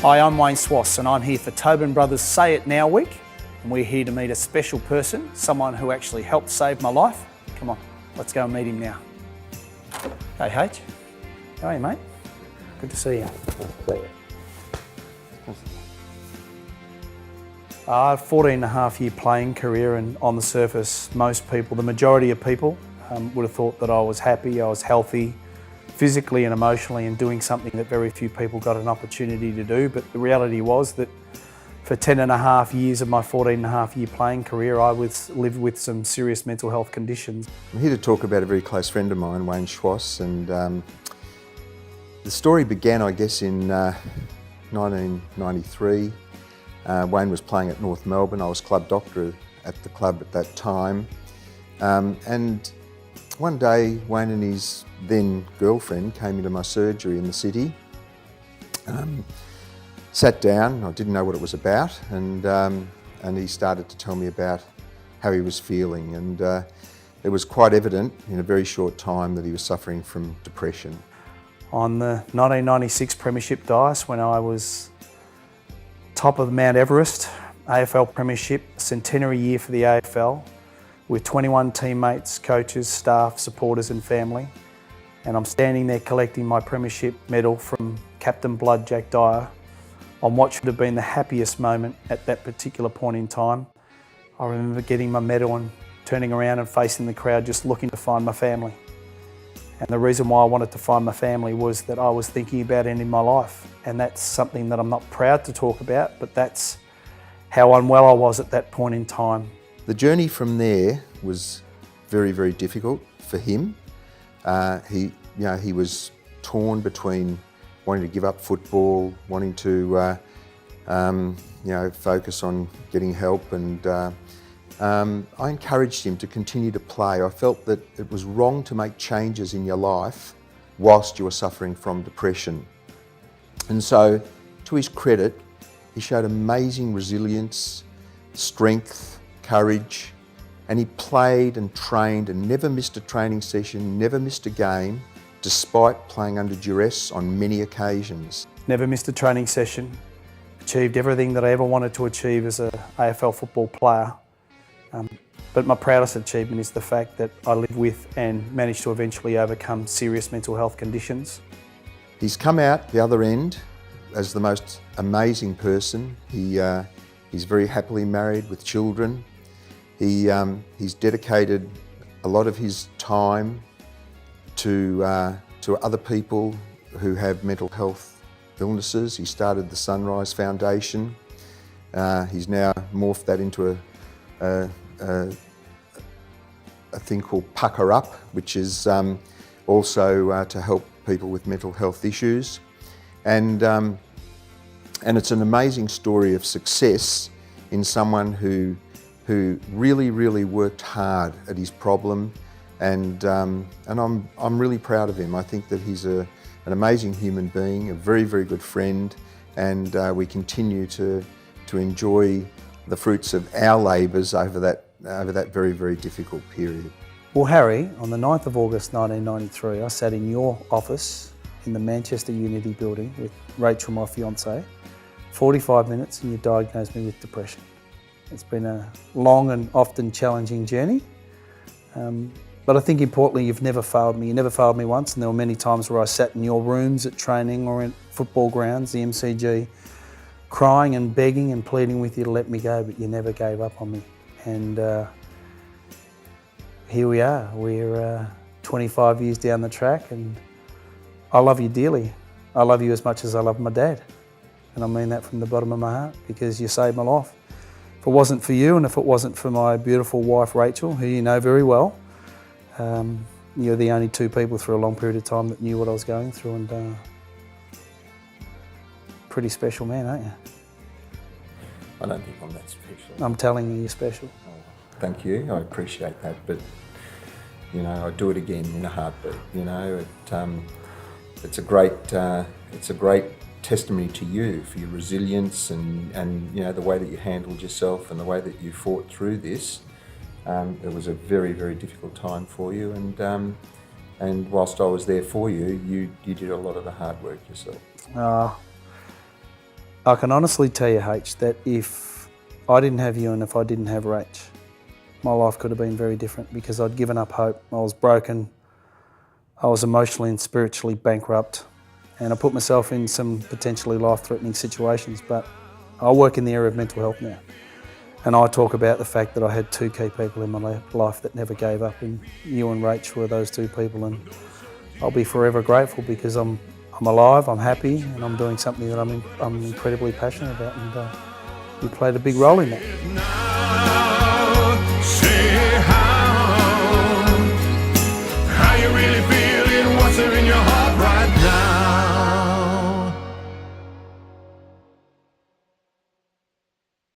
Hi, I'm Wayne Schwass and I'm here for Tobin Brothers Say It Now week. And we're here to meet a special person, someone who actually helped save my life. Come on, let's go and meet him now. Hey H, how are you, mate? Good to see you. I have a 14.5-year playing career, and on the surface, most people, the majority of people, would have thought that I was happy, I was healthy, physically and emotionally, and doing something that very few people got an opportunity to do. But the reality was that for 10.5 years of my 14.5-year playing career, I lived with some serious mental health conditions. I'm here to talk about a very close friend of mine, Wayne Schwass, and the story began, I guess, in 1993. Wayne was playing at North Melbourne. I was club doctor at the club at that time. And one day, Wayne and his then girlfriend came into my surgery in the city. Sat down, I didn't know what it was about, and he started to tell me about how he was feeling. And it was quite evident in a very short time that he was suffering from depression. On the 1996 Premiership Dice, when I was top of Mount Everest, AFL Premiership, centenary year for the AFL, with 21 teammates, coaches, staff, supporters and family. And I'm standing there collecting my premiership medal from Captain Blood Jack Dyer on what should have been the happiest moment at that particular point in time. I remember getting my medal and turning around and facing the crowd, just looking to find my family. And the reason why I wanted to find my family was that I was thinking about ending my life. And that's something that I'm not proud to talk about, but that's how unwell I was at that point in time. The journey from there was very, very difficult for him. He was torn between wanting to give up football, wanting to, focus on getting help, and I encouraged him to continue to play. I felt that it was wrong to make changes in your life whilst you were suffering from depression. And so, to his credit, he showed amazing resilience, strength, courage, and he played and trained and never missed a training session, never missed a game, despite playing under duress on many occasions. Never missed a training session, achieved everything that I ever wanted to achieve as an AFL football player. But my proudest achievement is the fact that I lived with and managed to eventually overcome serious mental health conditions. He's come out the other end as the most amazing person. He's very happily married with children. He's dedicated a lot of his time to other people who have mental health illnesses. He started the Sunrise Foundation. He's now morphed that into a thing called Pucker Up, which is also to help people with mental health issues. And it's an amazing story of success in someone who really, really worked hard at his problem, and I'm really proud of him. I think that he's an amazing human being, a very, very good friend, and we continue to enjoy the fruits of our labours over that very, very difficult period. Well, Harry, on the 9th of August 1993, I sat in your office in the Manchester Unity building with Rachel, my fiancée, 45 minutes, and you diagnosed me with depression. It's been a long and often challenging journey, but I think importantly you've never failed me. You never failed me once, and there were many times where I sat in your rooms at training or in football grounds, the MCG, crying and begging and pleading with you to let me go, but you never gave up on me. And here we are. We're 25 years down the track, and I love you dearly. I love you as much as I love my dad, and I mean that from the bottom of my heart, because you saved my life. If it wasn't for you, and if it wasn't for my beautiful wife Rachel, who you know very well, you're the only two people through a long period of time that knew what I was going through, and pretty special man, aren't you? I don't think I'm that special. I'm telling you, you're special. Oh, thank you, I appreciate that, but I'd do it again in a heartbeat. It's a great testimony to you for your resilience and the way that you handled yourself and the way that you fought through this. It was a very, very difficult time for you, and whilst I was there for you, you did a lot of the hard work yourself. I can honestly tell you, H, that if I didn't have you and if I didn't have Rach, my life could have been very different, because I'd given up hope. I was broken. I was emotionally and spiritually bankrupt, and I put myself in some potentially life-threatening situations. But I work in the area of mental health now, and I talk about the fact that I had two key people in my life that never gave up, and you and Rach were those two people, and I'll be forever grateful, because I'm alive, I'm happy, and I'm doing something that I'm incredibly passionate about, and you played a big role in that.